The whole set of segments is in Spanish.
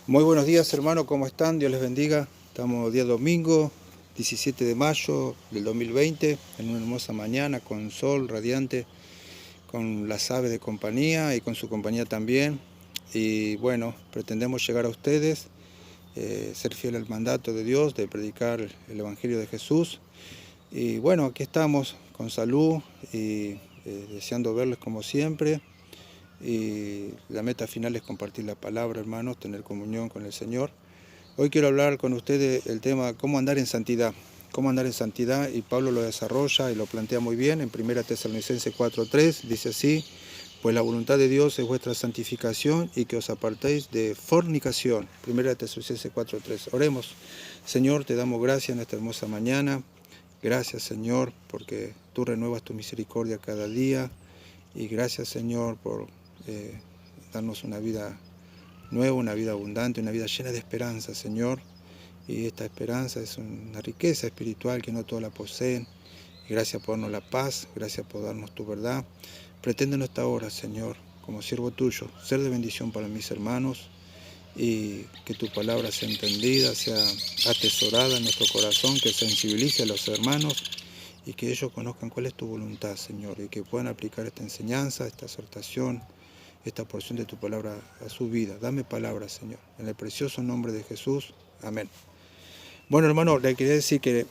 Muy buenos días, hermanos, ¿cómo están? Dios les bendiga. Estamos día domingo, 17 de mayo del 2020, en una hermosa mañana con sol radiante, con las aves de compañía y con su compañía también. Y bueno, pretendemos llegar a ustedes, ser fiel al mandato de Dios, de predicar el Evangelio de Jesús. Y bueno, aquí estamos con salud y deseando verles como siempre. Y la meta final es compartir la palabra, hermanos, tener comunión con el Señor. Hoy quiero hablar con ustedes del tema cómo andar en santidad. Cómo andar en santidad, y Pablo lo desarrolla y lo plantea muy bien en 1 Tesalonicenses 4:3, dice así: pues la voluntad de Dios es vuestra santificación y que os apartéis de fornicación. 1 Tesalonicenses 4:3. Oremos. Señor, te damos gracias en esta hermosa mañana. Gracias, Señor, porque tú renuevas tu misericordia cada día. Y gracias, Señor, por darnos una vida nueva, una vida abundante, una vida llena de esperanza, Señor. Y esta esperanza es una riqueza espiritual que no todos la poseen. Y gracias por darnos la paz, gracias por darnos tu verdad. Pretende en esta hora, Señor, como siervo tuyo, ser de bendición para mis hermanos, y que tu palabra sea entendida, sea atesorada en nuestro corazón, que sensibilice a los hermanos y que ellos conozcan cuál es tu voluntad, Señor, y que puedan aplicar esta enseñanza, esta exhortación, esta porción de tu palabra a su vida. Dame palabra, Señor, en el precioso nombre de Jesús. Amén. Bueno, hermano, le quería decir que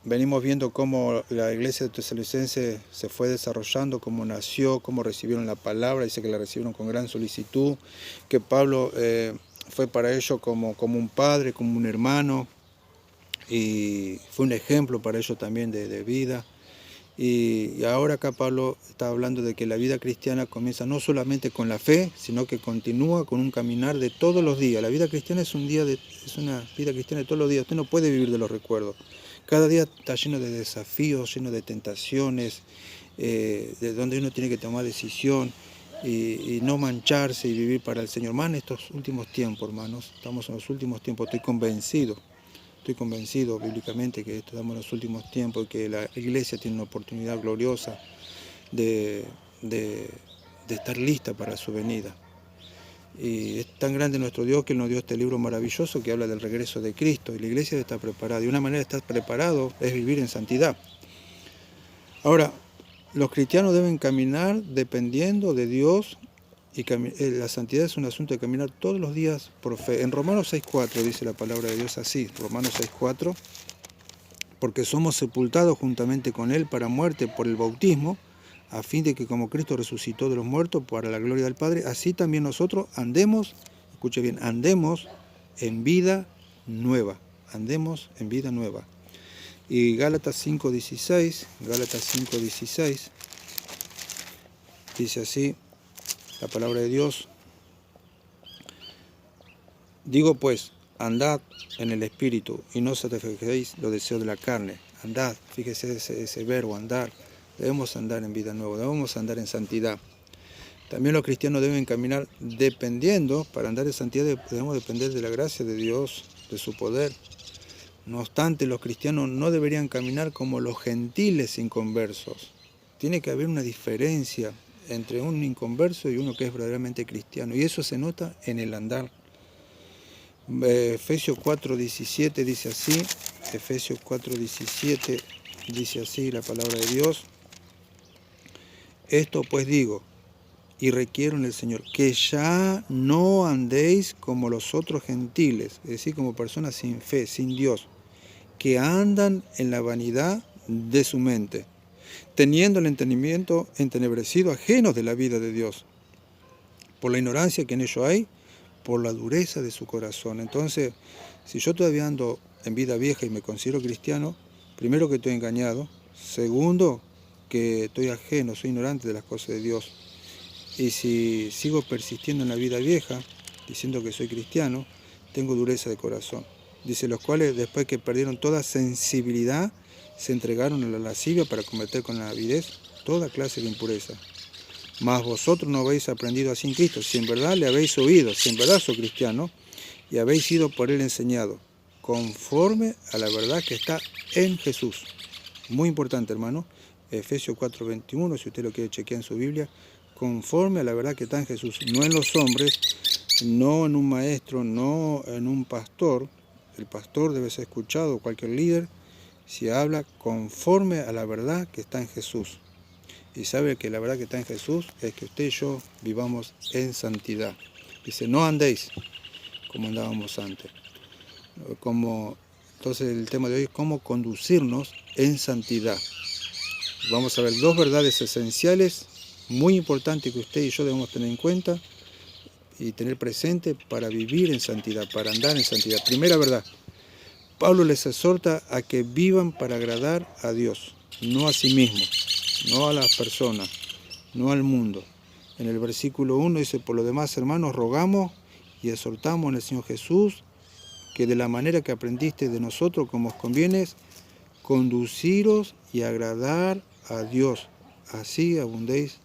venimos viendo cómo la iglesia de Tesalonicenses se fue desarrollando, cómo nació, cómo recibieron la palabra. Dice que la recibieron con gran solicitud, que Pablo fue para ellos como un padre, como un hermano, y fue un ejemplo para ellos también de vida. Y ahora acá Pablo está hablando de que la vida cristiana comienza no solamente con la fe, sino que continúa con un caminar de todos los días. La vida cristiana es una vida cristiana de todos los días. Usted no puede vivir de los recuerdos. Cada día está lleno de desafíos, lleno de tentaciones, de donde uno tiene que tomar decisión y no mancharse y vivir para el Señor. Más en estos últimos tiempos, hermanos. Estamos en los últimos tiempos, estoy convencido bíblicamente que estamos en los últimos tiempos y que la iglesia tiene una oportunidad gloriosa de estar lista para su venida. Y es tan grande nuestro Dios que Él nos dio este libro maravilloso que habla del regreso de Cristo, y la iglesia está preparada. Y una manera de estar preparado es vivir en santidad. Ahora, los cristianos deben caminar dependiendo de Dios, y la santidad es un asunto de caminar todos los días por fe. En Romanos 6:4 dice la palabra de Dios así, Romanos 6:4: porque somos sepultados juntamente con Él para muerte por el bautismo, a fin de que como Cristo resucitó de los muertos para la gloria del Padre, así también nosotros andemos, escuche bien, andemos en vida nueva, andemos en vida nueva. Y Gálatas 5:16 dice así la palabra de Dios: digo pues, andad en el Espíritu y no satisfacéis los deseos de la carne. Andad, fíjese ese verbo, andar. Debemos andar en vida nueva, debemos andar en santidad. También los cristianos deben caminar dependiendo, para andar en santidad debemos depender de la gracia de Dios, de su poder. No obstante, los cristianos no deberían caminar como los gentiles inconversos. Tiene que haber una diferencia entre un inconverso y uno que es verdaderamente cristiano, y eso se nota en el andar. Efesios 4:17 dice así, Efesios 4:17 dice así la palabra de Dios: esto pues digo y requiero en el Señor, que ya no andéis como los otros gentiles, es decir, como personas sin fe, sin Dios, que andan en la vanidad de su mente, teniendo el entendimiento entenebrecido, ajenos de la vida de Dios, por la ignorancia que en ello hay, por la dureza de su corazón. Entonces, si yo todavía ando en vida vieja y me considero cristiano, primero que estoy engañado, segundo que estoy ajeno, soy ignorante de las cosas de Dios. Y si sigo persistiendo en la vida vieja, diciendo que soy cristiano, tengo dureza de corazón. Dice, los cuales después que perdieron toda sensibilidad, se entregaron a la lascivia para cometer con la avidez toda clase de impureza. Mas vosotros no habéis aprendido así en Cristo, si en verdad le habéis oído, si en verdad soy cristiano, y habéis sido por Él enseñado, conforme a la verdad que está en Jesús. Muy importante, hermano. Efesios 4:21, si usted lo quiere chequear en su Biblia, conforme a la verdad que está en Jesús, no en los hombres, no en un maestro, no en un pastor. El pastor debe ser escuchado, cualquier líder, si habla conforme a la verdad que está en Jesús. Y sabe que la verdad que está en Jesús es que usted y yo vivamos en santidad. Dice, no andéis como andábamos antes. Entonces el tema de hoy es cómo conducirnos en santidad. Vamos a ver dos verdades esenciales, muy importantes que usted y yo debemos tener en cuenta y tener presente para vivir en santidad, para andar en santidad. Primera verdad, Pablo les exhorta a que vivan para agradar a Dios, no a sí mismos, no a las personas, no al mundo. En el versículo 1 dice, por lo demás, hermanos, rogamos y exhortamos en el Señor Jesús que de la manera que aprendiste de nosotros, como os conviene, conduciros y agradar a Dios. Así abundéis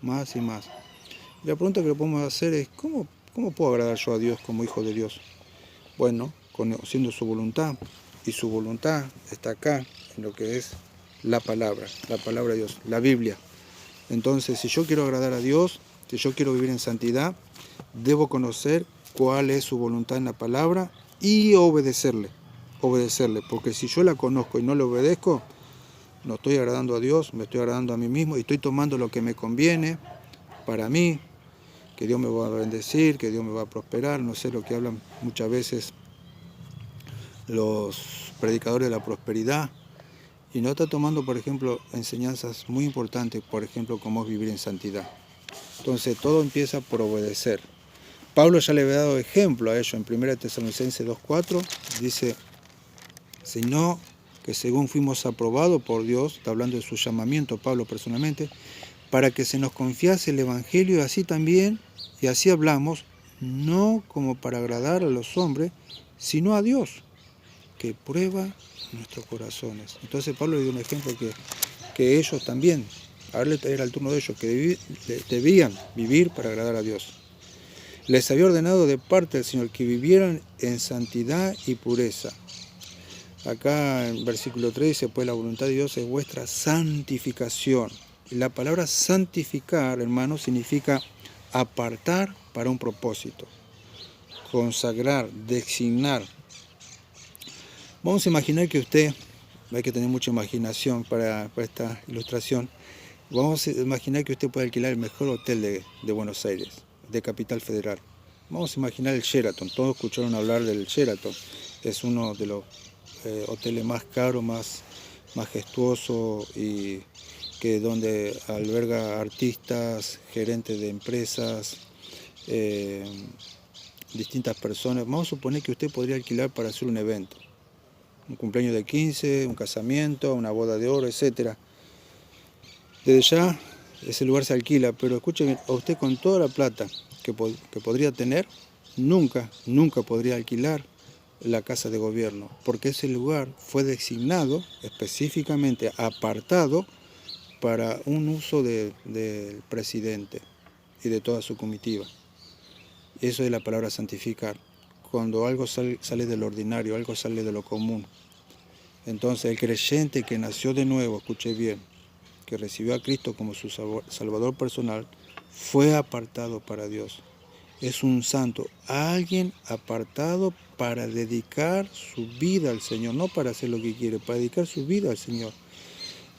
más y más. Y la pregunta que le podemos hacer es, ¿cómo puedo agradar yo a Dios como hijo de Dios? Bueno, conociendo su voluntad. Y su voluntad está acá, en lo que es la palabra de Dios, la Biblia. Entonces, si yo quiero agradar a Dios, si yo quiero vivir en santidad, debo conocer cuál es su voluntad en la palabra y obedecerle, porque si yo la conozco y no le obedezco, no estoy agradando a Dios, me estoy agradando a mí mismo y estoy tomando lo que me conviene para mí, que Dios me va a bendecir, que Dios me va a prosperar, no sé lo que hablan muchas veces los predicadores de la prosperidad, y no está tomando, por ejemplo, enseñanzas muy importantes, por ejemplo, cómo es vivir en santidad. Entonces todo empieza por obedecer. Pablo ya le había dado ejemplo a ello en 1 Tesalonicenses 2:4, dice, sino que según fuimos aprobados por Dios, está hablando de su llamamiento Pablo personalmente, para que se nos confiase el Evangelio, y así también, y así hablamos, no como para agradar a los hombres, sino a Dios, que prueba nuestros corazones. Entonces Pablo le dio un ejemplo que ellos también, ahora era el turno de ellos, que debían vivir para agradar a Dios. Les había ordenado de parte del Señor que vivieran en santidad y pureza. Acá en versículo 3 dice, pues la voluntad de Dios es vuestra santificación. Y la palabra santificar, hermano, significa apartar para un propósito, consagrar, designar. Vamos a imaginar que usted, hay que tener mucha imaginación para esta ilustración, vamos a imaginar que usted puede alquilar el mejor hotel de Buenos Aires, de Capital Federal. Vamos a imaginar el Sheraton, todos escucharon hablar del Sheraton, es uno de los hoteles más caros, más majestuoso y que donde alberga artistas, gerentes de empresas, distintas personas. Vamos a suponer que usted podría alquilar para hacer un evento, un cumpleaños de 15, un casamiento, una boda de oro, etc. Desde ya ese lugar se alquila, pero escúcheme, a usted con toda la plata que podría tener, nunca podría alquilar la casa de gobierno, porque ese lugar fue designado específicamente, apartado para un uso del presidente y de toda su comitiva. Eso es la palabra santificar, cuando algo sale de lo ordinario, algo sale de lo común. Entonces el creyente que nació de nuevo, escuche bien, que recibió a Cristo como su Salvador personal, fue apartado para Dios. Es un santo, alguien apartado para dedicar su vida al Señor, no para hacer lo que quiere, para dedicar su vida al Señor.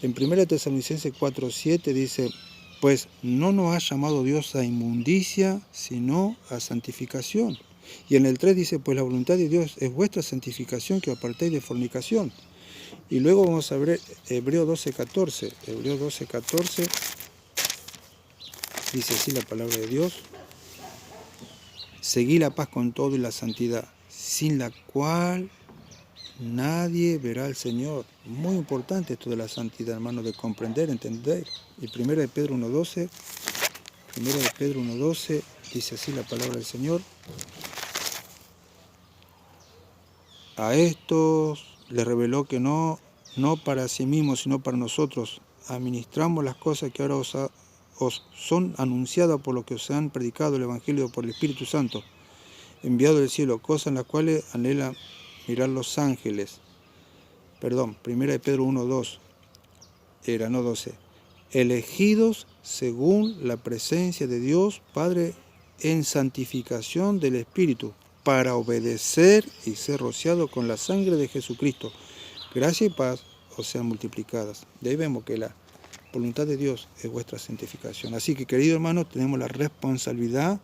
En 1 Tesalonicenses 4:7 dice, pues no nos ha llamado Dios a inmundicia, sino a santificación. Y en el 3 dice, pues la voluntad de Dios es vuestra santificación, que apartéis de fornicación. Y luego vamos a ver Hebreos 12:14. Hebreos 12:14 dice así la palabra de Dios. Seguí la paz con todo y la santidad, sin la cual nadie verá al Señor. Muy importante esto de la santidad, hermano, de comprender, entender. Y 1 de Pedro 1:12 dice así la palabra del Señor. A estos les reveló que no para sí mismos, sino para nosotros, administramos las cosas que ahora os son anunciadas por lo que os han predicado el Evangelio por el Espíritu Santo, enviado del cielo, cosas en las cuales anhelan mirar los ángeles. 1 de Pedro 1:2 era, no 12. Elegidos según la presencia de Dios, Padre en santificación del Espíritu, para obedecer y ser rociado con la sangre de Jesucristo. Gracia y paz os sean multiplicadas. De ahí vemos que la voluntad de Dios es vuestra santificación. Así que, queridos hermanos, tenemos la responsabilidad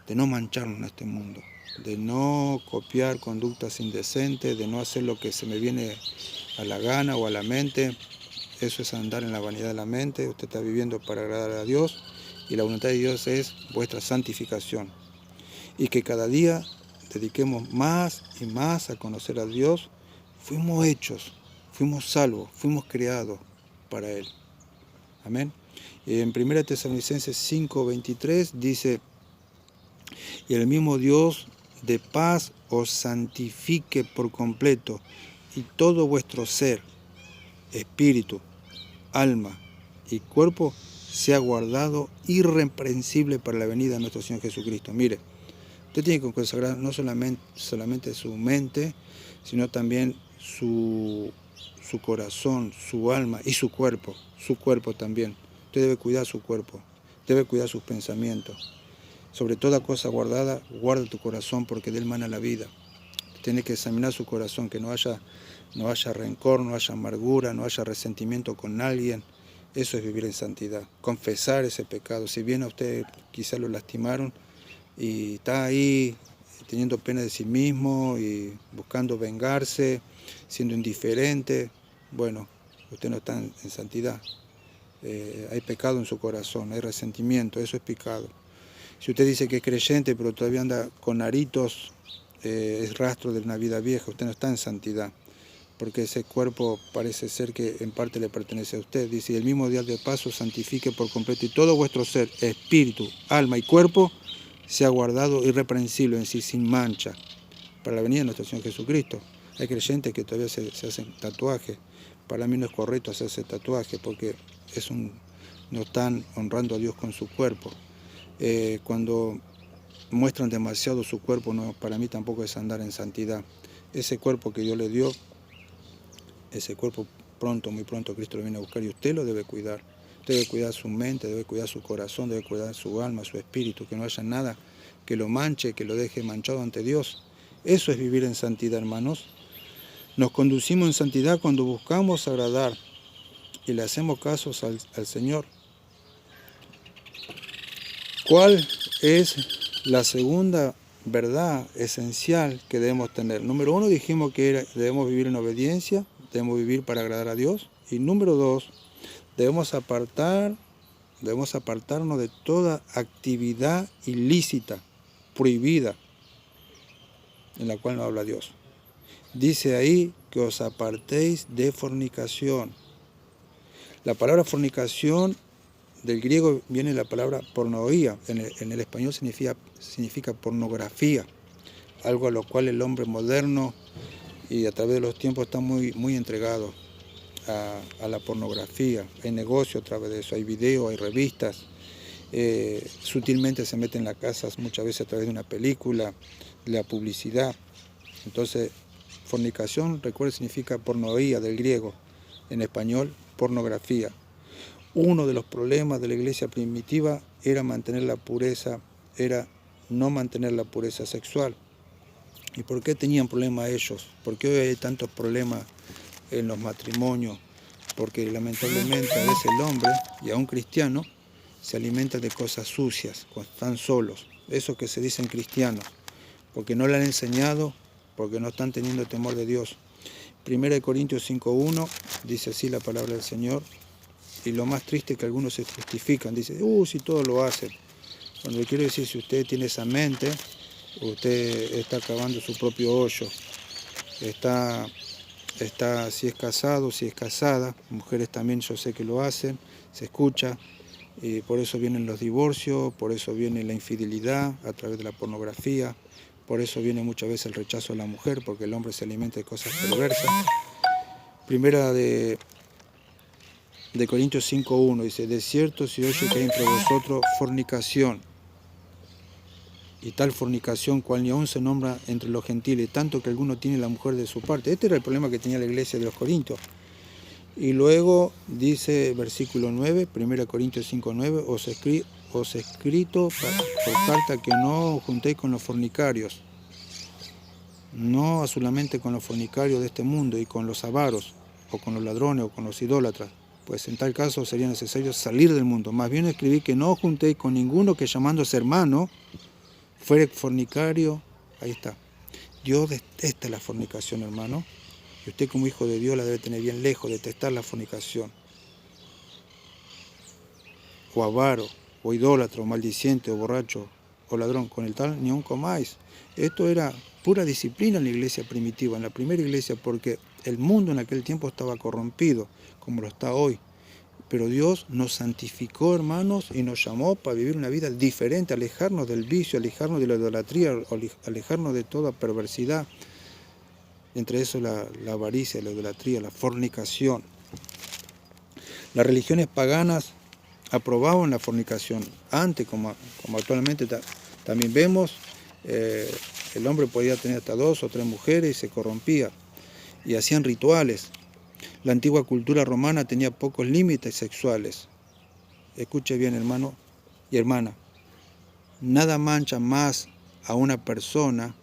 de no mancharnos en este mundo, de no copiar conductas indecentes, de no hacer lo que se me viene a la gana o a la mente. Eso es andar en la vanidad de la mente. Usted está viviendo para agradar a Dios y la voluntad de Dios es vuestra santificación. Y que cada día dediquemos más y más a conocer a Dios. Fuimos hechos, fuimos salvos, fuimos creados para Él. Amén. En 1 Tesalonicenses 5:23 dice: y el mismo Dios de paz os santifique por completo, y todo vuestro ser, espíritu, alma y cuerpo sea guardado irreprensible para la venida de nuestro Señor Jesucristo. Mire, usted tiene que consagrar no solamente su mente, sino también su corazón, su alma y su cuerpo también. Usted debe cuidar su cuerpo, debe cuidar sus pensamientos. Sobre toda cosa guardada, guarda tu corazón, porque de él mana la vida. Tiene que examinar su corazón, que no haya rencor, no haya amargura, no haya resentimiento con alguien. Eso es vivir en santidad. Confesar ese pecado. Si bien a usted quizás lo lastimaron y está ahí teniendo pena de sí mismo y buscando vengarse, siendo indiferente, bueno, usted no está en santidad. Hay pecado en su corazón, hay resentimiento, eso es pecado. Si usted dice que es creyente, pero todavía anda con aritos, es rastro de una vida vieja, usted no está en santidad, porque ese cuerpo parece ser que en parte le pertenece a usted. Dice: el mismo día de paso santifique por completo, y todo vuestro ser, espíritu, alma y cuerpo, sea guardado irreprensible, es decir, sin mancha, para la venida de nuestro Señor Jesucristo. Hay creyentes que todavía se hacen tatuajes. Para mí no es correcto hacerse tatuajes, porque no están honrando a Dios con su cuerpo. Cuando muestran demasiado su cuerpo, no, para mí tampoco es andar en santidad. Ese cuerpo que Dios le dio, ese cuerpo muy pronto Cristo lo viene a buscar y usted lo debe cuidar. Debe cuidar su mente, debe cuidar su corazón, debe cuidar su alma, su espíritu, que no haya nada que lo manche, que lo deje manchado ante Dios. Eso es vivir en santidad, hermanos. Nos conducimos en santidad cuando buscamos agradar y le hacemos casos al Señor. ¿Cuál es la segunda verdad esencial que debemos tener? Número 1, dijimos que debemos vivir en obediencia, debemos vivir para agradar a Dios. Y número 2, debemos apartarnos de toda actividad ilícita, prohibida, en la cual no habla Dios. Dice ahí que os apartéis de fornicación. La palabra fornicación del griego viene la palabra pornoía, en el español significa pornografía, algo a lo cual el hombre moderno y a través de los tiempos está muy entregado a la pornografía. Hay negocio a través de eso, hay videos, hay revistas, sutilmente se mete en las casas muchas veces a través de una película, de la publicidad. Entonces, fornicación, recuerde, significa pornoía del griego, en español pornografía. Uno de los problemas de la iglesia primitiva era no mantener la pureza sexual. ¿Y por qué tenían problemas ellos? ¿Por qué hoy hay tantos problemas en los matrimonios? Porque lamentablemente a veces el hombre, y aún cristiano, se alimenta de cosas sucias cuando están solos. Eso que se dicen cristianos, porque no le han enseñado, porque no están teniendo temor de Dios. 1 Corintios 5:1 dice así la palabra del Señor. Y lo más triste es que algunos se justifican, dicen: si todos lo hacen. Cuando le quiero decir, si usted tiene esa mente, usted está cavando su propio hoyo. Si es casado, si es casada, mujeres también yo sé que lo hacen, se escucha, y por eso vienen los divorcios, por eso viene la infidelidad a través de la pornografía, por eso viene muchas veces el rechazo a la mujer, porque el hombre se alimenta de cosas perversas. Primera de Corintios 5:1 dice: de cierto se oye que hay entre vosotros fornicación, y tal fornicación cual ni aún se nombra entre los gentiles, tanto que alguno tiene la mujer de su parte. Este era el problema que tenía la iglesia de los Corintios. Y luego dice versículo 9, 1 Corintios 5:9, os he escrito por carta que no os juntéis con los fornicarios, no solamente con los fornicarios de este mundo y con los avaros, o con los ladrones, o con los idólatras, pues en tal caso sería necesario salir del mundo. Más bien escribí que no os juntéis con ninguno que llamándose hermano fuere fornicario. Ahí está. Dios detesta la fornicación, hermano. Y usted como hijo de Dios la debe tener bien lejos, detestar la fornicación. O avaro, o idólatra, o maldiciente, o borracho, o ladrón, con el tal ni aun comáis. Esto era pura disciplina en la iglesia primitiva, en la primera iglesia, porque el mundo en aquel tiempo estaba corrompido, como lo está hoy. Pero Dios nos santificó, hermanos, y nos llamó para vivir una vida diferente, alejarnos del vicio, alejarnos de la idolatría, alejarnos de toda perversidad. Entre eso la avaricia, la idolatría, la fornicación. Las religiones paganas aprobaban la fornicación. Antes, como actualmente también vemos, el hombre podía tener hasta 2 o 3 mujeres y se corrompía. Y hacían rituales. La antigua cultura romana tenía pocos límites sexuales. Escuche bien, hermano y hermana. Nada mancha más a una persona,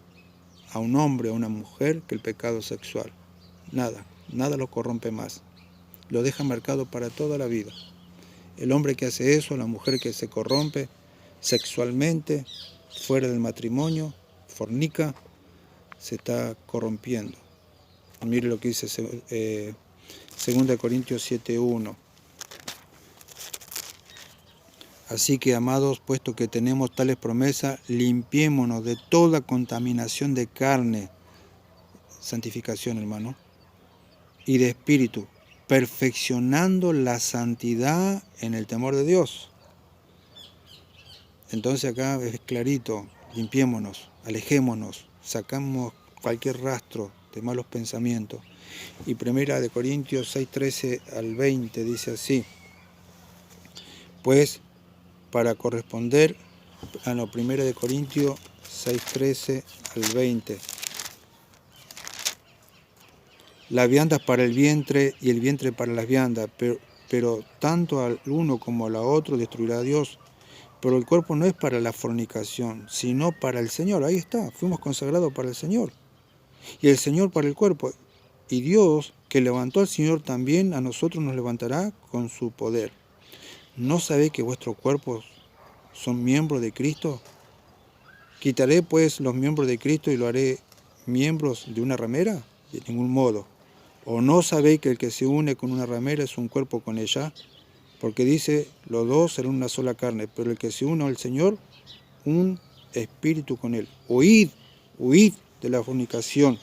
a un hombre o a una mujer, que el pecado sexual. Nada lo corrompe más. Lo deja marcado para toda la vida. El hombre que hace eso, la mujer que se corrompe sexualmente, fuera del matrimonio, fornica, se está corrompiendo. Mire lo que dice 2 Corintios 7:1. Así que, amados, puesto que tenemos tales promesas, limpiémonos de toda contaminación de carne, santificación, hermano, y de espíritu, perfeccionando la santidad en el temor de Dios. Entonces acá es clarito, limpiémonos, alejémonos, sacamos cualquier rastro de malos pensamientos. Y 1 Corintios 6:13 al 20 dice así, pues para corresponder, 1 Corintios 6:13 al 20, las viandas para el vientre y el vientre para las viandas, pero tanto al uno como al otro destruirá a Dios. Pero el cuerpo no es para la fornicación, sino para el Señor. Ahí está, fuimos consagrados para el Señor. Y el Señor para el cuerpo. Y Dios, que levantó al Señor, también a nosotros nos levantará con su poder. ¿No sabéis que vuestros cuerpos son miembros de Cristo? ¿Quitaré pues los miembros de Cristo y lo haré miembros de una ramera? De ningún modo. ¿O no sabéis que el que se une con una ramera es un cuerpo con ella? Porque dice, los dos serán una sola carne, pero el que se une al Señor, un espíritu con él. Huid de la fornicación.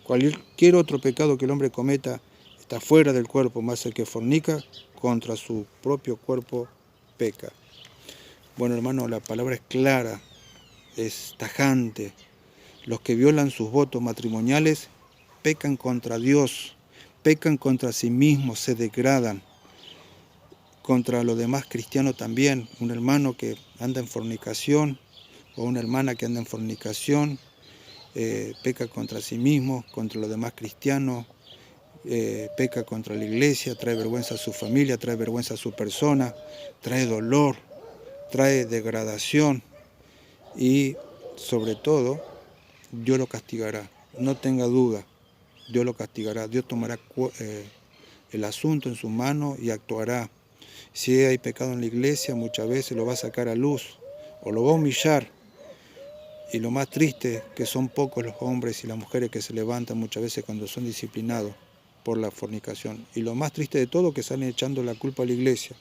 Cualquier otro pecado que el hombre cometa está fuera del cuerpo, más el que fornica contra su propio cuerpo peca. Bueno, hermano, la palabra es clara, es tajante. Los que violan sus votos matrimoniales pecan contra Dios, pecan contra sí mismos, se degradan. Contra los demás cristianos también. Un hermano que anda en fornicación o una hermana que anda en fornicación peca contra sí mismo, contra los demás cristianos, peca contra la iglesia, trae vergüenza a su familia, trae vergüenza a su persona, trae dolor, trae degradación y sobre todo Dios lo castigará. No tenga duda, Dios lo castigará. Dios tomará el asunto en sus manos y actuará. Si hay pecado en la iglesia, muchas veces lo va a sacar a luz o lo va a humillar. Y lo más triste es que son pocos los hombres y las mujeres que se levantan muchas veces cuando son disciplinados por la fornicación. Y lo más triste de todo es que salen echando la culpa a la iglesia.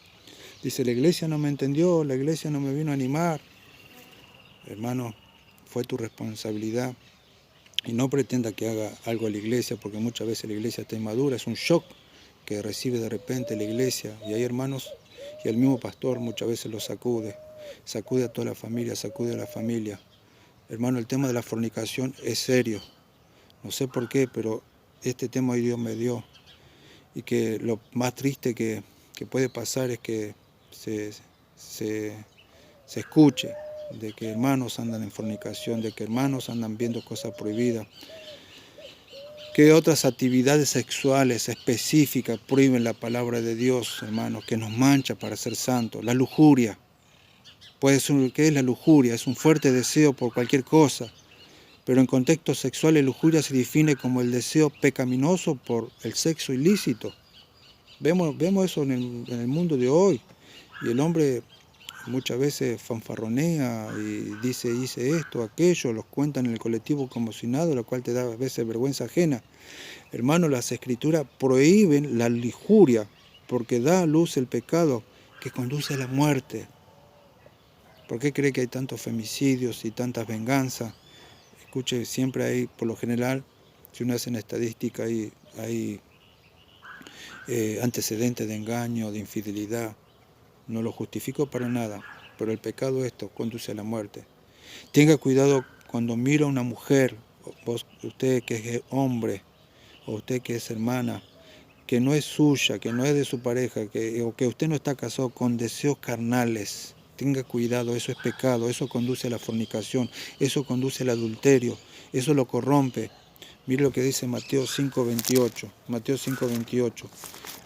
Dice, la iglesia no me entendió, la iglesia no me vino a animar. Hermano, fue tu responsabilidad. Y no pretenda que haga algo a la iglesia, porque muchas veces la iglesia está inmadura. Es un shock que recibe de repente la iglesia. Y hay hermanos, y el mismo pastor muchas veces lo sacude. Sacude a toda la familia, sacude a la familia. Hermano, el tema de la fornicación es serio. No sé por qué, pero este tema hoy Dios me dio. Y que lo más triste que puede pasar es que se escuche de que hermanos andan en fornicación, de que hermanos andan viendo cosas prohibidas, que otras actividades sexuales específicas prohíben la palabra de Dios, hermanos, que nos mancha para ser santos. La lujuria. Puede ser lo que es la lujuria, es un fuerte deseo por cualquier cosa. Pero en contexto sexual, la lujuria se define como el deseo pecaminoso por el sexo ilícito. Vemos eso en el mundo de hoy. Y el hombre muchas veces fanfarronea y dice, hice esto, aquello, los cuentan en el colectivo como si nada, lo cual te da a veces vergüenza ajena. Hermano, las escrituras prohíben la lujuria porque da a luz el pecado que conduce a la muerte. ¿Por qué cree que hay tantos femicidios y tantas venganzas? Escuche, siempre hay, por lo general, si uno hace una estadística, hay antecedentes de engaño, de infidelidad. No lo justifico para nada, pero el pecado esto conduce a la muerte. Tenga cuidado cuando mira a una mujer, usted que es hombre, o usted que es hermana, que no es suya, que no es de su pareja, o que usted no está casado con deseos carnales. Tenga cuidado, eso es pecado, eso conduce a la fornicación, eso conduce al adulterio, eso lo corrompe. Mire lo que dice Mateo 5:28. Mateo 5:28.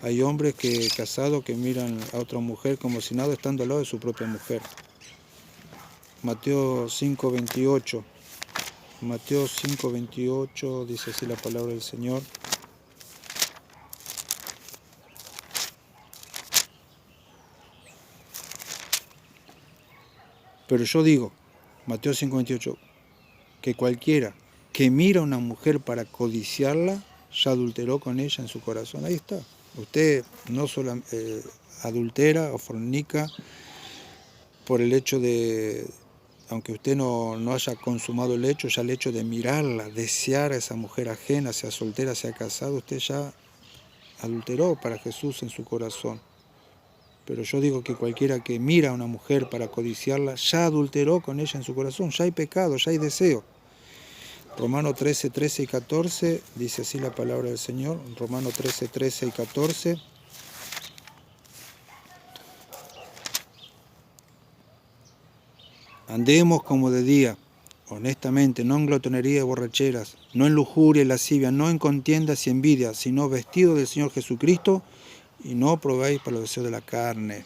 Hay hombres casados que miran a otra mujer como si nada estando al lado de su propia mujer. Mateo 5:28. Mateo 5:28 dice así la palabra del Señor. Pero yo digo, Mateo 5:28, que cualquiera que mira a una mujer para codiciarla, ya adulteró con ella en su corazón. Ahí está. Usted no solo adultera o fornica por el hecho de, aunque usted no haya consumado el hecho, ya el hecho de mirarla, desear a esa mujer ajena, sea soltera, sea casada, usted ya adulteró para Jesús en su corazón. Pero yo digo que cualquiera que mira a una mujer para codiciarla, ya adulteró con ella en su corazón, ya hay pecado, ya hay deseo. Romanos 13, 13 y 14, dice así la palabra del Señor, Romanos 13, 13 y 14. Andemos como de día, honestamente, no en glotonería y borracheras, no en lujuria y lascivia, no en contiendas y envidias, sino vestidos del Señor Jesucristo, y no probéis para los deseos de la carne.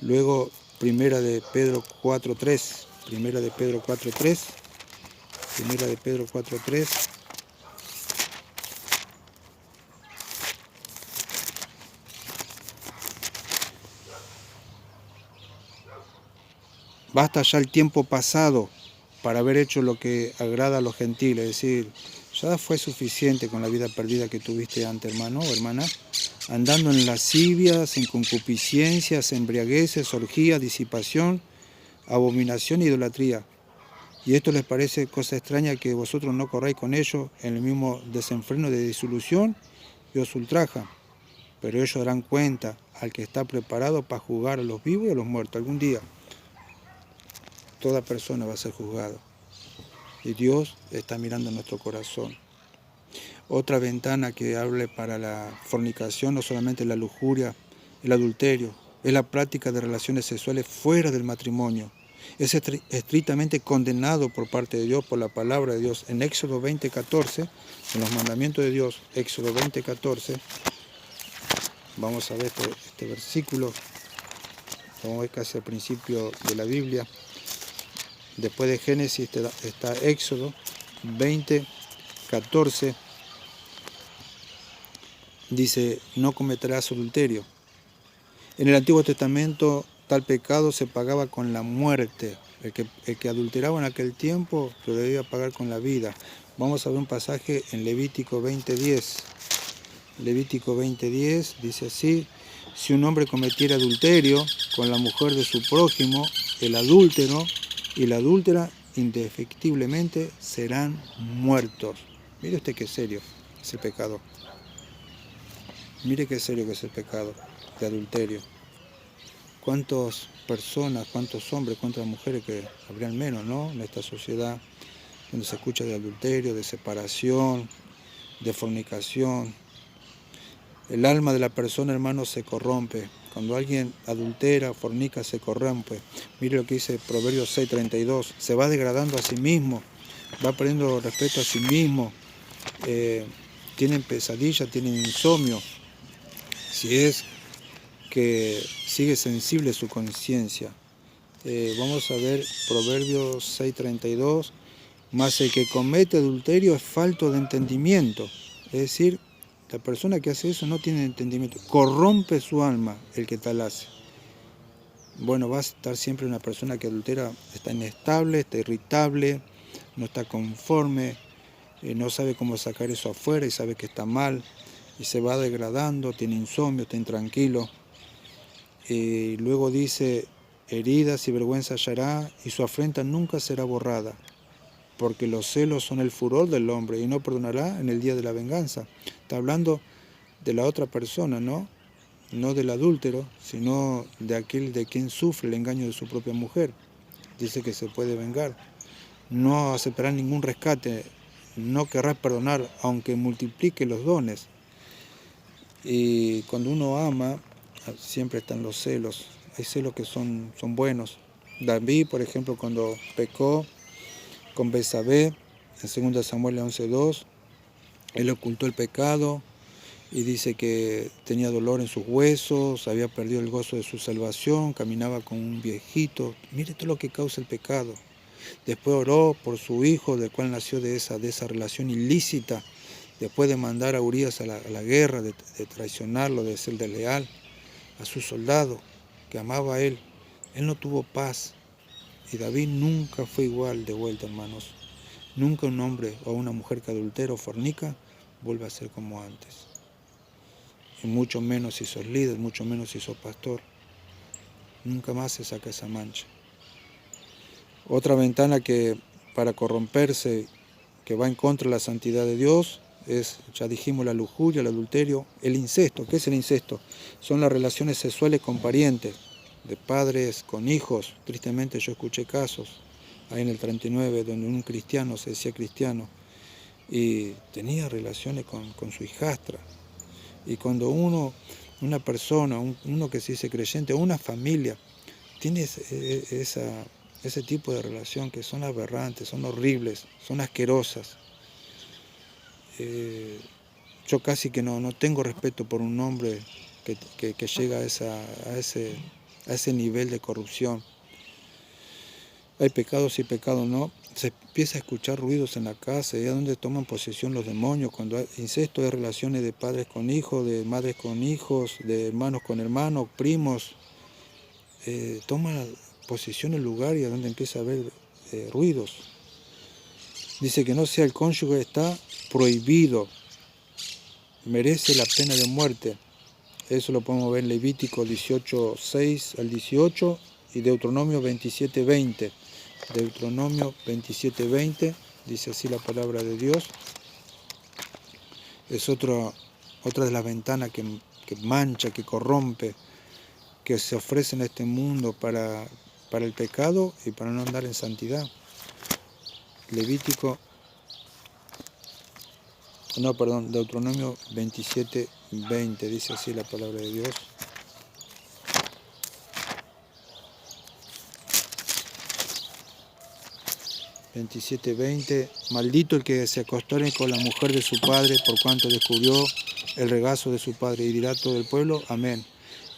Luego, Primera de Pedro 4:3, Primera de Pedro 4:3, Primera de Pedro 4:3. Basta ya el tiempo pasado para haber hecho lo que agrada a los gentiles, es decir, ya fue suficiente con la vida perdida que tuviste antes, hermano o hermana, andando en lascivias, en concupiscencias, embriagueces, orgías, disipación, abominación e idolatría. Y esto les parece cosa extraña que vosotros no corráis con ellos en el mismo desenfreno de disolución y os ultrajan. Pero ellos darán cuenta al que está preparado para juzgar a los vivos y a los muertos. Algún día toda persona va a ser juzgada. Y Dios está mirando nuestro corazón. Otra ventana que hable para la fornicación, no solamente la lujuria, el adulterio, es la práctica de relaciones sexuales fuera del matrimonio. Es estrictamente condenado por parte de Dios, por la palabra de Dios. En Éxodo 20:14, en los mandamientos de Dios, Éxodo 20:14, vamos a ver este versículo, vamos a ver casi al principio de la Biblia. Después de Génesis está Éxodo 20:14. Dice, no cometerás adulterio. En el Antiguo Testamento tal pecado se pagaba con la muerte. El que adulteraba en aquel tiempo lo debía pagar con la vida. Vamos a ver un pasaje en Levítico 20:10. Levítico 20:10 dice así, si un hombre cometiera adulterio con la mujer de su prójimo, el adúltero y la adúltera indefectiblemente serán muertos. Mire usted qué serio es el pecado. Mire qué serio que es el pecado de adulterio. ¿Cuántas personas, cuántos hombres, cuántas mujeres que habrían menos, ¿no? En esta sociedad donde se escucha de adulterio, de separación, de fornicación. El alma de la persona, hermano, se corrompe. Cuando alguien adultera, fornica, se corrompe. Mire lo que dice Proverbios 6:32. Se va degradando a sí mismo, va perdiendo respeto a sí mismo. Tienen pesadillas, tienen insomnio. Si es que sigue sensible su conciencia. Vamos a ver Proverbios 6:32. Mas el que comete adulterio es falto de entendimiento. Es decir, la persona que hace eso no tiene entendimiento. Corrompe su alma el que tal hace. Bueno, va a estar siempre una persona que adultera, está inestable, está irritable, no está conforme, no sabe cómo sacar eso afuera y sabe que está mal, y se va degradando, tiene insomnio, está intranquilo. Y luego dice, heridas y vergüenza hallará, y su afrenta nunca será borrada, porque los celos son el furor del hombre, y no perdonará en el día de la venganza. Está hablando de la otra persona, ¿no? No del adúltero, sino de aquel de quien sufre el engaño de su propia mujer. Dice que se puede vengar. No aceptará ningún rescate, no querrá perdonar, aunque multiplique los dones. Y cuando uno ama, siempre están los celos. Hay celos que son buenos. David, por ejemplo, cuando pecó con Betsabé, en 2 Samuel 11:2, él ocultó el pecado, y dice que tenía dolor en sus huesos, había perdido el gozo de su salvación, caminaba con un viejito. Mire todo lo que causa el pecado. Después oró por su hijo, del cual nació de esa relación ilícita, después de mandar a Urías a la guerra, de traicionarlo, de ser desleal a su soldado, que amaba a él. Él no tuvo paz. Y David nunca fue igual de vuelta, hermanos. Nunca un hombre o una mujer que adultera o fornica vuelve a ser como antes. Y mucho menos si sos líder, mucho menos si sos pastor. Nunca más se saca esa mancha. Otra ventana que para corromperse, que va en contra de la santidad de Dios, es, ya dijimos, la lujuria, el adulterio, el incesto. ¿Qué es el incesto? Son las relaciones sexuales con parientes, de padres con hijos. Tristemente yo escuché casos ahí en el 39, donde un cristiano se decía cristiano y tenía relaciones con su hijastra. Y cuando una persona, uno que se dice creyente, una familia, tiene ese tipo de relación que son aberrantes, son horribles, son asquerosas. Yo casi que no tengo respeto por un hombre que llega a ese nivel de corrupción. Hay pecados y pecados no. Se empieza a escuchar ruidos en la casa, y es donde toman posesión los demonios. Cuando hay incesto, hay relaciones de padres con hijos, de madres con hijos, de hermanos con hermanos, primos. Toma posesión el lugar y es donde empieza a haber ruidos. Dice que no sea el cónyuge, está prohibido, merece la pena de muerte. Eso lo podemos ver en Levítico 18:6 al 18 y Deuteronomio 27:20. Deuteronomio 27:20, dice así la palabra de Dios. Es otra de las ventanas que mancha, que corrompe, que se ofrece en este mundo para el pecado y para no andar en santidad. Deuteronomio 27:20, dice así la palabra de Dios. Maldito el que se acostare con la mujer de su padre, por cuanto descubrió el regazo de su padre, y dirá todo el pueblo, amén.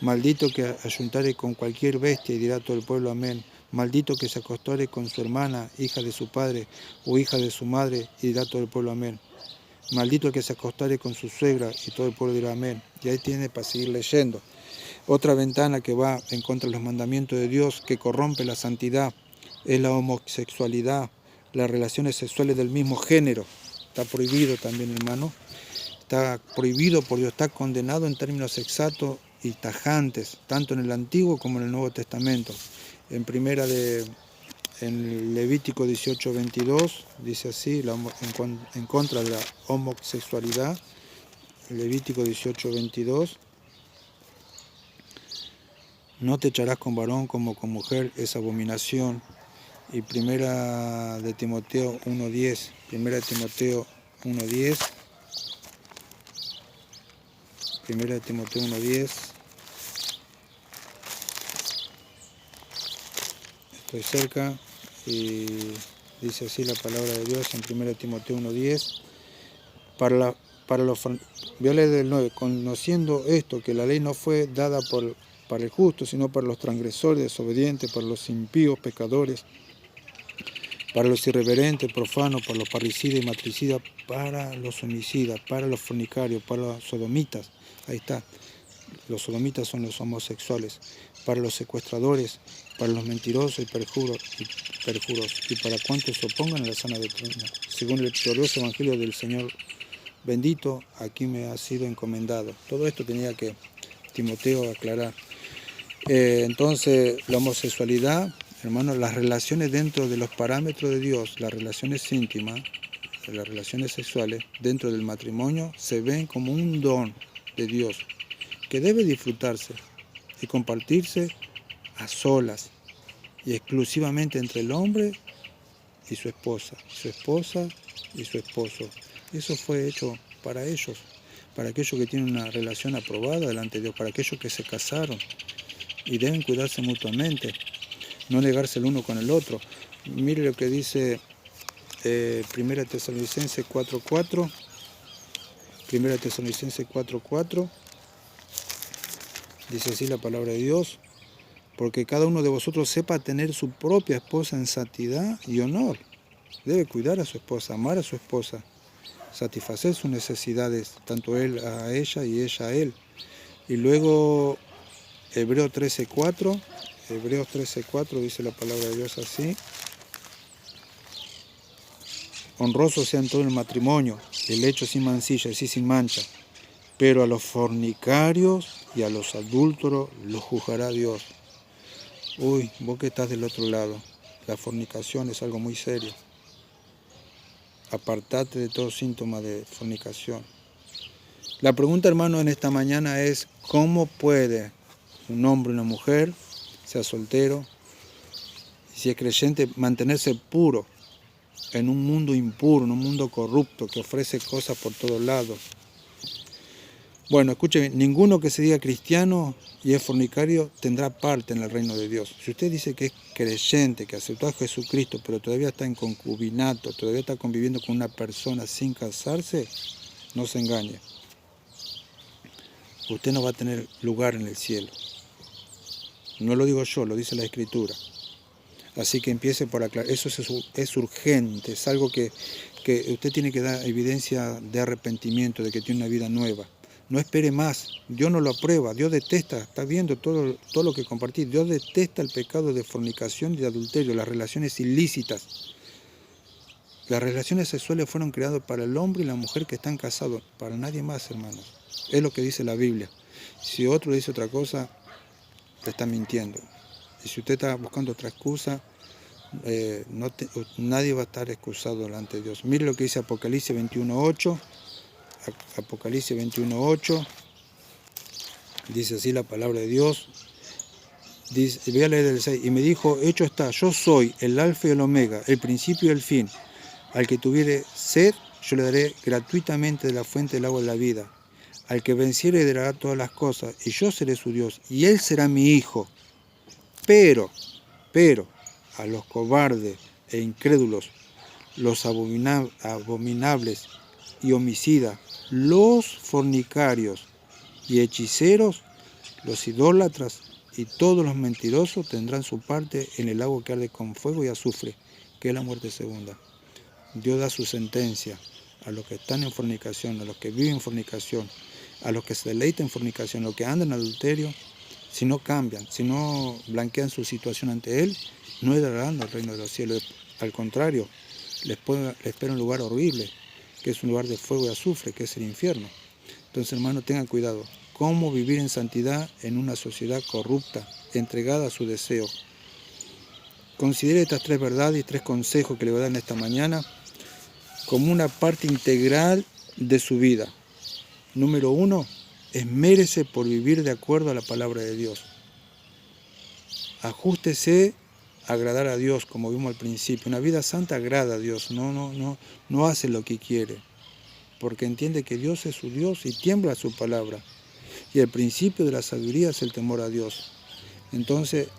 Maldito que ayuntare con cualquier bestia, y dirá todo el pueblo, amén. Maldito que se acostare con su hermana, hija de su padre, o hija de su madre, y dirá todo el pueblo, amén. Maldito el que se acostare con su suegra, y todo el pueblo dirá amén. Y ahí tiene para seguir leyendo. Otra ventana que va en contra de los mandamientos de Dios, que corrompe la santidad, es la homosexualidad, las relaciones sexuales del mismo género. Está prohibido también, hermano. Está prohibido por Dios, está condenado en términos exactos y tajantes, tanto en el Antiguo como en el Nuevo Testamento. En Levítico 18:22 dice así, en contra de la homosexualidad. Levítico 18:22. No te echarás con varón como con mujer, es abominación. Y Primera de Timoteo 1:10. Primera de Timoteo 1:10. Primera de Timoteo 1:10. Estoy cerca. Y dice así la palabra de Dios en Primera de Timoteo 1:10. Voy a leer del 9. Conociendo esto, que la ley no fue dada para el justo, sino para los transgresores, desobedientes, para los impíos, pecadores, para los irreverentes, profanos, para los parricidas y matricidas, para los homicidas, para los fornicarios, para los sodomitas. Ahí está. Los sodomitas son los homosexuales, para los secuestradores, para los mentirosos y perjuros, y para cuantos se opongan a la sana doctrina. Según el glorioso Evangelio del Señor bendito, aquí me ha sido encomendado. Todo esto tenía que Timoteo aclarar. Entonces, la homosexualidad, hermanos, las relaciones dentro de los parámetros de Dios, las relaciones íntimas, las relaciones sexuales dentro del matrimonio, se ven como un don de Dios que debe disfrutarse y compartirse a solas y exclusivamente entre el hombre y su esposa y su esposo. Eso fue hecho para ellos, para aquellos que tienen una relación aprobada delante de Dios, para aquellos que se casaron y deben cuidarse mutuamente, no negarse el uno con el otro. Mire lo que dice 1 Tesalonicenses 4:4, 1 Tesalonicenses 4:4, dice así la palabra de Dios: porque cada uno de vosotros sepa tener su propia esposa en santidad y honor. Debe cuidar a su esposa, amar a su esposa, satisfacer sus necesidades, tanto él a ella y ella a él. Y luego Hebreos 13:4 dice la palabra de Dios así: honroso sea en todo el matrimonio, el hecho sin mancilla, así sin mancha, pero a los fornicarios y a los adúlteros los juzgará Dios. Uy, vos que estás del otro lado, la fornicación es algo muy serio. Apartate de todo síntoma de fornicación. La pregunta, hermano, en esta mañana es: ¿cómo puede un hombre y una mujer, sea soltero, si es creyente, mantenerse puro en un mundo impuro, en un mundo corrupto que ofrece cosas por todos lados? Bueno, escuchen, ninguno que se diga cristiano y es fornicario tendrá parte en el reino de Dios. Si usted dice que es creyente, que aceptó a Jesucristo, pero todavía está en concubinato, todavía está conviviendo con una persona sin casarse, no se engañe. Usted no va a tener lugar en el cielo. No lo digo yo, lo dice la Escritura. Así que empiece por aclarar. Eso es urgente, es algo que usted tiene que dar evidencia de arrepentimiento, de que tiene una vida nueva. No espere más. Dios no lo aprueba. Dios detesta. Está viendo todo lo que compartí. Dios detesta el pecado de fornicación y de adulterio, las relaciones ilícitas. Las relaciones sexuales fueron creadas para el hombre y la mujer que están casados, para nadie más, hermanos. Es lo que dice la Biblia. Si otro dice otra cosa, te está mintiendo. Y si usted está buscando otra excusa, nadie va a estar excusado delante de Dios. Mire lo que dice Apocalipsis 21:8. Apocalipsis 21:8. Dice así la palabra de Dios. Dice, voy a leer el 6. Y me dijo: hecho está, yo soy el alfa y el omega, el principio y el fin. Al que tuviere sed, yo le daré gratuitamente de la fuente del agua de la vida. Al que venciere, heredará todas las cosas, y yo seré su Dios, y él será mi hijo. Pero, a los cobardes e incrédulos, los abominables y homicidas, los fornicarios y hechiceros, los idólatras y todos los mentirosos tendrán su parte en el agua que arde con fuego y azufre, que es la muerte segunda. Dios da su sentencia a los que están en fornicación, a los que viven en fornicación, a los que se deleitan en fornicación, a los que andan en adulterio. Si no cambian, si no blanquean su situación ante Él, no heredarán el reino de los cielos. Al contrario, les espera un lugar horrible, que es un lugar de fuego y azufre, que es el infierno. Entonces, hermanos, tengan cuidado. ¿Cómo vivir en santidad en una sociedad corrupta, entregada a su deseo? Considere estas 3 verdades y 3 consejos que le voy a dar en esta mañana como una parte integral de su vida. Número 1, esmérese por vivir de acuerdo a la palabra de Dios. Ajústese a agradar a Dios, como vimos al principio. Una vida santa agrada a Dios, no hace lo que quiere, porque entiende que Dios es su Dios y tiembla a su palabra. Y el principio de la sabiduría es el temor a Dios. Entonces,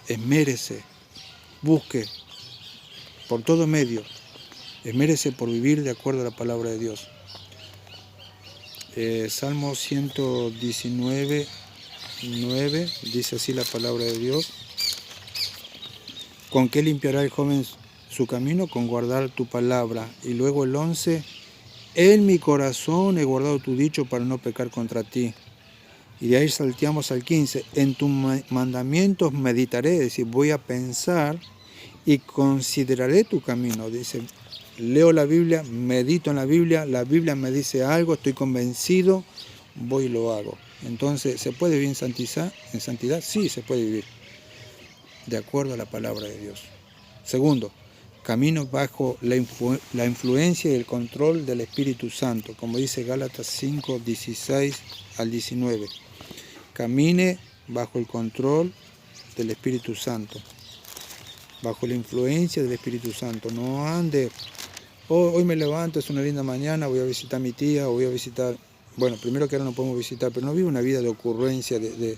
esmérese, busque por todo medio, esmérese por vivir de acuerdo a la palabra de Dios. Salmo 119, 9, dice así la palabra de Dios. ¿Con qué limpiará el joven su camino? Con guardar tu palabra. Y luego el 11, en mi corazón he guardado tu dicho para no pecar contra ti. Y de ahí salteamos al 15, en tus mandamientos meditaré, es decir, voy a pensar y consideraré tu camino. Dice, leo la Biblia, medito en la Biblia me dice algo, estoy convencido, voy y lo hago. Entonces, ¿se puede vivir en santidad? Sí, se puede vivir, de acuerdo a la palabra de Dios. Segundo, camino bajo la influencia y el control del Espíritu Santo, como dice Gálatas 5, 16 al 19. Camine bajo el control del Espíritu Santo, bajo la influencia del Espíritu Santo. No ande, hoy me levanto, es una linda mañana, voy a visitar a mi tía, o voy a visitar, bueno, primero que ahora no podemos visitar, pero no viva una vida de ocurrencia, de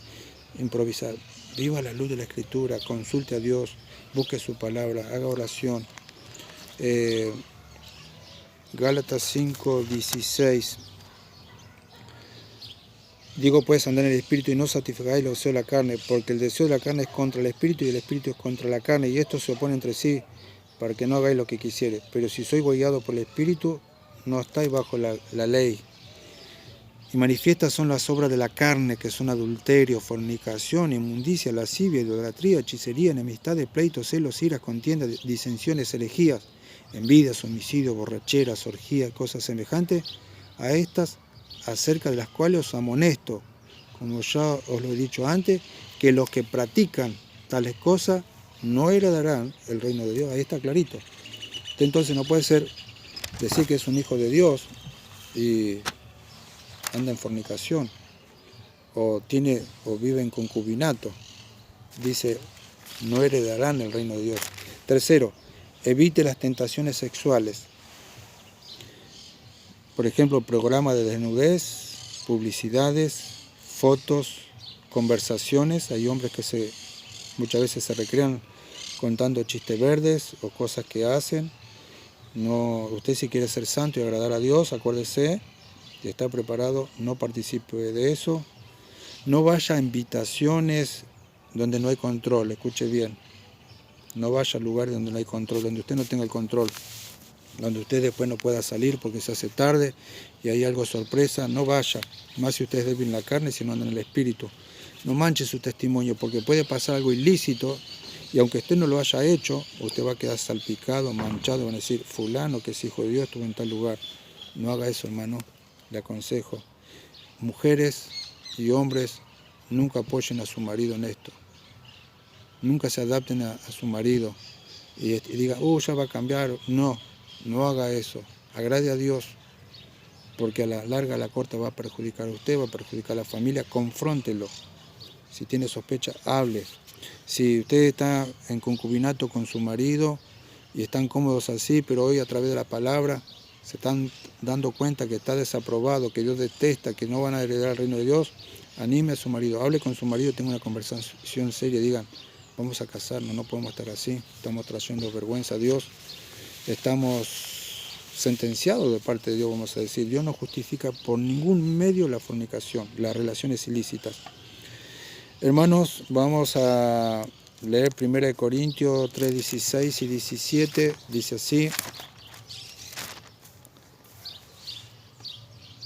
improvisar. Viva la luz de la Escritura, consulte a Dios, busque su palabra, haga oración. Gálatas 5, 16. Digo pues, andar en el Espíritu y no satisfagáis los deseos de la carne, porque el deseo de la carne es contra el Espíritu y el Espíritu es contra la carne, y estos se oponen entre sí, para que no hagáis lo que quisieres. Pero si sois guiados por el Espíritu, no estáis bajo la ley. Y manifiestas son las obras de la carne, que son adulterio, fornicación, inmundicia, lascivia, idolatría, hechicería, enemistades, pleitos, celos, iras, contiendas, disensiones, herejías, envidias, homicidios, borracheras, orgías, cosas semejantes a estas, acerca de las cuales os amonesto, como ya os lo he dicho antes, que los que practican tales cosas no heredarán el reino de Dios. Ahí está clarito. Entonces no puede ser decir que es un hijo de Dios y anda en fornicación, o vive en concubinato. Dice, no heredarán el reino de Dios. Tercero, evite las tentaciones sexuales. Por ejemplo, programas de desnudez, publicidades, fotos, conversaciones. Hay hombres que muchas veces se recrean contando chistes verdes o cosas que hacen. No, usted si quiere ser santo y agradar a Dios, acuérdese y está preparado, no participe de eso. No vaya a invitaciones donde no hay control, escuche bien. No vaya a lugares donde no hay control, donde usted no tenga el control. Donde usted después no pueda salir porque se hace tarde y hay algo sorpresa, no vaya, más si usted es débil en la carne, si no anda en el espíritu. No manche su testimonio porque puede pasar algo ilícito y aunque usted no lo haya hecho, usted va a quedar salpicado, manchado, van a decir, fulano que es hijo de Dios estuvo en tal lugar. No haga eso, hermano, le aconsejo. Mujeres y hombres, nunca apoyen a su marido en esto. Nunca se adapten a su marido y digan, ya va a cambiar. No haga eso, agrade a Dios, porque a la larga, a la corta va a perjudicar a usted, va a perjudicar a la familia, confróntelo. Si tiene sospecha, hable. Si usted está en concubinato con su marido y están cómodos así, pero hoy a través de la palabra se están dando cuenta que está desaprobado, que Dios detesta, que no van a heredar el reino de Dios, anime a su marido, hable con su marido, tenga una conversación seria, digan, vamos a casarnos, no podemos estar así, estamos trayendo vergüenza a Dios. Estamos sentenciados de parte de Dios, vamos a decir. Dios no justifica por ningún medio la fornicación, las relaciones ilícitas. Hermanos, vamos a leer 1 Corintios 3, 16 y 17. Dice así.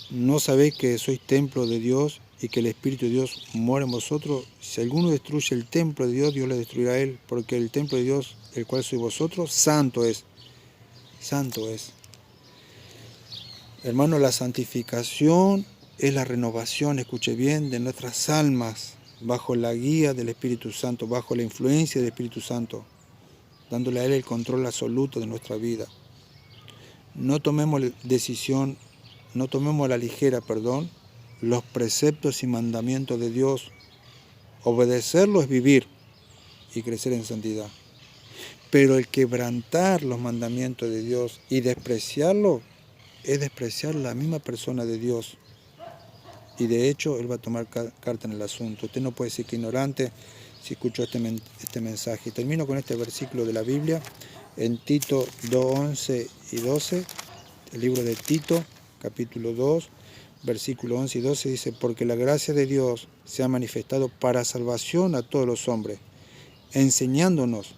¿No sabéis que sois templo de Dios y que el Espíritu de Dios mora en vosotros? Si alguno destruye el templo de Dios, Dios le destruirá a él, porque el templo de Dios, el cual sois vosotros, santo es. Santo es. Hermano, la santificación es la renovación, escuche bien, de nuestras almas, bajo la guía del Espíritu Santo, bajo la influencia del Espíritu Santo, dándole a Él el control absoluto de nuestra vida. No tomemos a la ligera, los preceptos y mandamientos de Dios. Obedecerlo es vivir y crecer en santidad. Pero el quebrantar los mandamientos de Dios y despreciarlo es despreciar la misma persona de Dios. Y de hecho, Él va a tomar carta en el asunto. Usted no puede decir que ignorante si escuchó este mensaje. Termino con este versículo de la Biblia en Tito 2, 11 y 12, el libro de Tito, capítulo 2, versículos 11 y 12 dice, porque la gracia de Dios se ha manifestado para salvación a todos los hombres, enseñándonos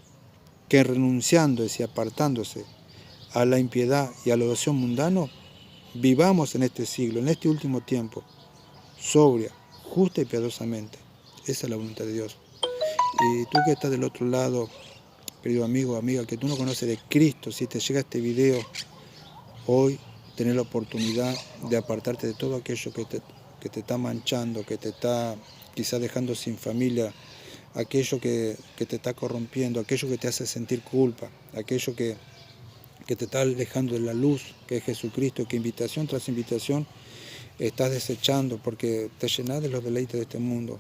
que renunciando y apartándose a la impiedad y a la oración mundana, vivamos en este siglo, en este último tiempo, sobria, justa y piadosamente. Esa es la voluntad de Dios. Y tú que estás del otro lado, querido amigo, amiga, que tú no conoces de Cristo, si te llega este video, hoy tenés la oportunidad de apartarte de todo aquello que te está manchando, que te está quizás dejando sin familia, aquello que te está corrompiendo, aquello que te hace sentir culpa, aquello que te está alejando de la luz, que es Jesucristo, que invitación tras invitación estás desechando porque te llenas de los deleites de este mundo.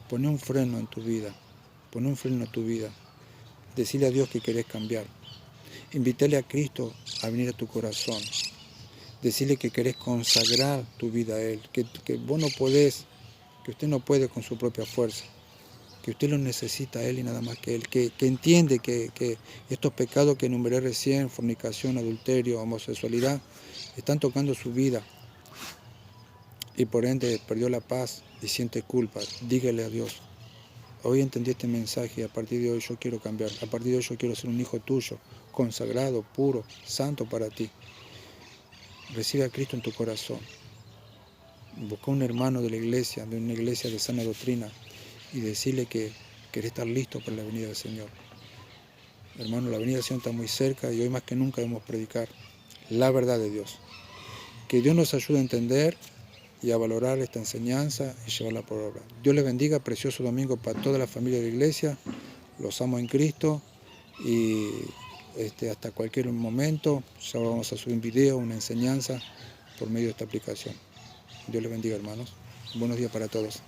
Poné un freno en tu vida, poné un freno en tu vida. Decile a Dios que querés cambiar. Invítale a Cristo a venir a tu corazón. Decirle que querés consagrar tu vida a Él, que vos no podés, que usted no puede con su propia fuerza, que usted lo necesita a Él y nada más que Él, que entiende que estos pecados que enumeré recién, fornicación, adulterio, homosexualidad, están tocando su vida y por ende perdió la paz y siente culpa. Dígale a Dios, hoy entendí este mensaje y a partir de hoy yo quiero cambiar, a partir de hoy yo quiero ser un hijo tuyo, consagrado, puro, santo para ti. Recibe a Cristo en tu corazón. Busca un hermano de la iglesia, de una iglesia de sana doctrina, y decirle que querés estar listo para la venida del Señor. Hermano, la venida del Señor está muy cerca y hoy más que nunca debemos predicar la verdad de Dios. Que Dios nos ayude a entender y a valorar esta enseñanza y llevarla por obra. Dios les bendiga, precioso domingo para toda la familia de la iglesia. Los amo en Cristo y hasta cualquier momento ya vamos a subir un video, una enseñanza por medio de esta aplicación. Dios les bendiga, hermanos. Buenos días para todos.